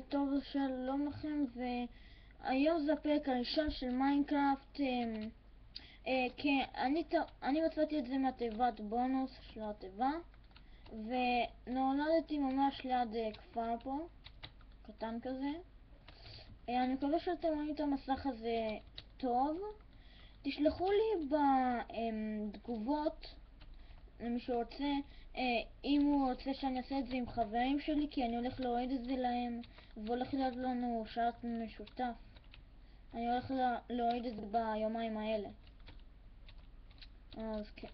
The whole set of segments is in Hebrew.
טוב, שלום לכם, והיום זה הפרק הראשון של מיינקראפט. כן, אני מצאתי את זה מהתיבת בונוס של התיבה, ונולדתי ממש ליד כפר פה, קטן כזה. אני מקווה שאתם רואים את המסך הזה טוב. תשלחו לי בתגובות למי שרוצה, אם הוא רוצה שאני אעשה את זה עם חברים שלי, כי אני הולך להוריד את זה להם, והולך להיות לנו שעת משותף. אני הולך להוריד את זה ביומיים האלה. אז כן.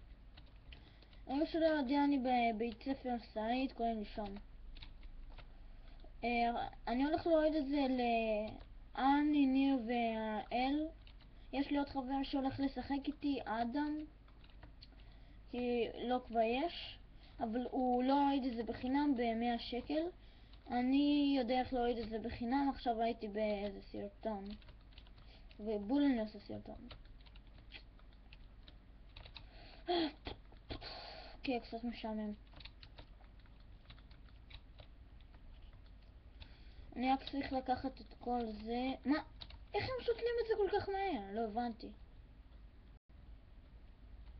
היום שלא יודע, אני בבית ספר שרית, קוראים לי שם. אני הולך להוריד את זה לאני, ניר והאל. יש לי עוד חבר שהולך לשחק איתי, אדם, כי לא כבר יש, אבל הוא לא הוריד את זה בחינם ב100 שקל. אני יודע איך להוריד את זה בחינם. עכשיו הייתי באיזה סרטון, ובול אני עושה סרטון. כן, קצת משעמם. אני רק צריך לקחת את כל זה. מה? איך הם שותלים את זה כל כך מהר? לא הבנתי.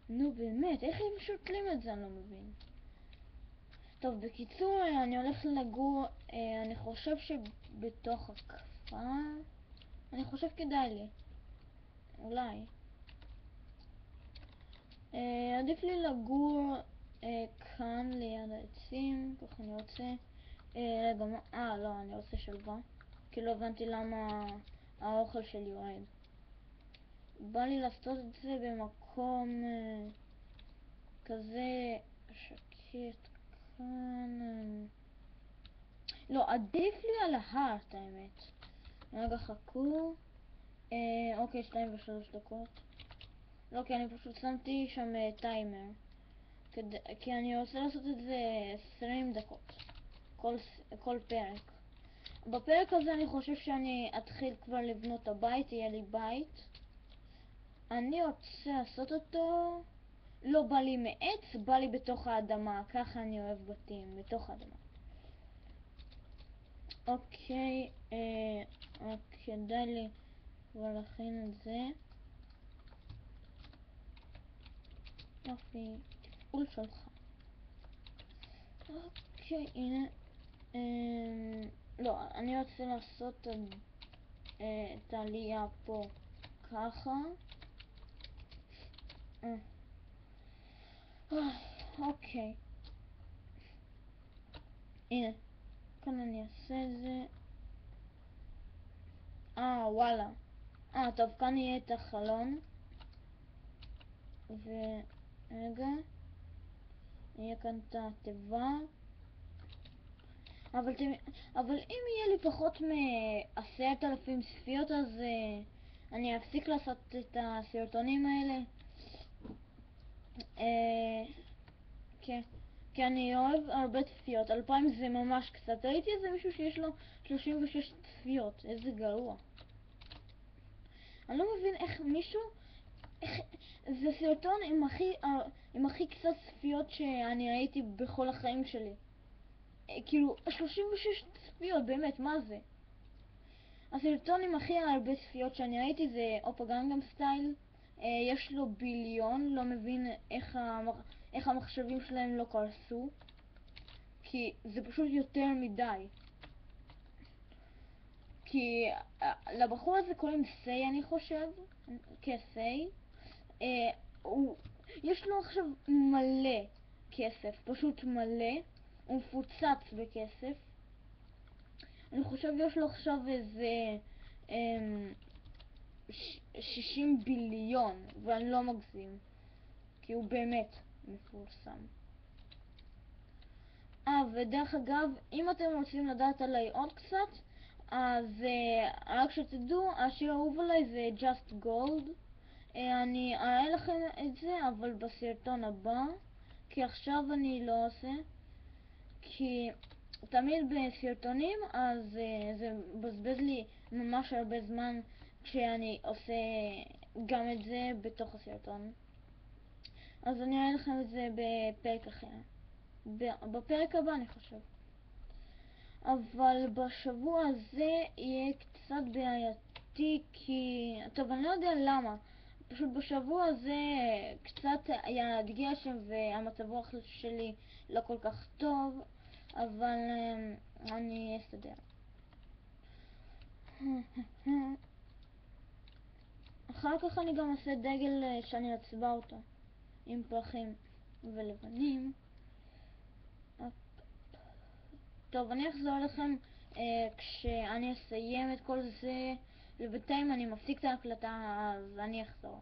נו באמת, איך הם שותלים את זה? אני לא מבין. טוב, בקיצור, אני הולך לגור, אני חושב שבתוך הכפר. אני חושב כדאי לי. אולי. עדיף לי לגור כאן ליד העצים, ככה אני רוצה. רגע, לא, אני רוצה שלווה, כי לא הבנתי למה האוכל שלי יורד. בא לי לעשות את זה במקום כזה שקט כאן. לא, עדיף לי על ההר, האמת. רגע, חכו. אוקיי, 2 ו3 דקות. לא, כי אני פשוט שמתי שם טיימר, כי אני רוצה לעשות את זה 20 דקות כל פרק. בפרק הזה אני חושב שאני אתחיל כבר לבנות הבית, יהיה לי בית. אני רוצה לעשות אותו, לא בא לי מעץ, בא לי בתוך האדמה, ככה אני אוהב בתים, בתוך האדמה. אוקיי, כדאי לי כבר להכין את זה. יופי, תפעול שלך. אוקיי, הנה. לא, אני רוצה לעשות את העלייה פה ככה. אוקיי, הנה, כאן אני אעשה את זה. וואלה. טוב, כאן יהיה את החלון. ורגע, יהיה כאן את התיבה. אבל אם יהיה לי פחות מ10,000 צפיות, אז אני אפסיק לעשות את הסרטונים האלה. כן, כי אני אוהב הרבה צפיות. 2,000 זה ממש קצת. ראיתי איזה מישהו שיש לו 36 צפיות. איזה גרוע. אני לא מבין איך מישהו... זה סרטון עם הכי קצת צפיות שאני ראיתי בכל החיים שלי. כאילו, 36 צפיות, באמת, מה זה? הסרטון עם הכי הרבה צפיות שאני ראיתי זה אופה גנגנם סטייל. יש לו ביליון, לא מבין איך המחשבים שלהם לא קרסו, כי זה פשוט יותר מדי. כי לבחור הזה קוראים סי, אני חושב. כסי. יש לו עכשיו מלא כסף, פשוט מלא. הוא מפוצץ בכסף. אני חושב יש לו עכשיו איזה 60 ביליון, ואני לא מגזים, כי הוא באמת מפורסם. ודרך אגב, אם אתם רוצים לדעת עליי עוד קצת, אז רק שתדעו, השיר האהוב עליי זה Just Gold. אני אראה לכם את זה, אבל בסרטון הבא, כי עכשיו אני לא עושה, כי תמיד בסרטונים אז זה מבזבז לי ממש הרבה זמן כשאני עושה גם את זה בתוך הסרטון. אז אני אראה לכם את זה בפרק אחר, בפרק הבא אני חושב. אבל בשבוע הזה יהיה קצת בעייתי כי... טוב, אני לא יודע למה. פשוט בשבוע הזה קצת היה גשם והמצב רוח שלי לא כל כך טוב, אבל אני אסתדר. אחר כך אני גם אעשה דגל שאני אצבע אותו עם פרחים ולבנים. טוב, אני אחזור לכם כשאני אסיים את כל זה. ובינתיים אני מפסיק את ההקלטה, אז אני אחזור.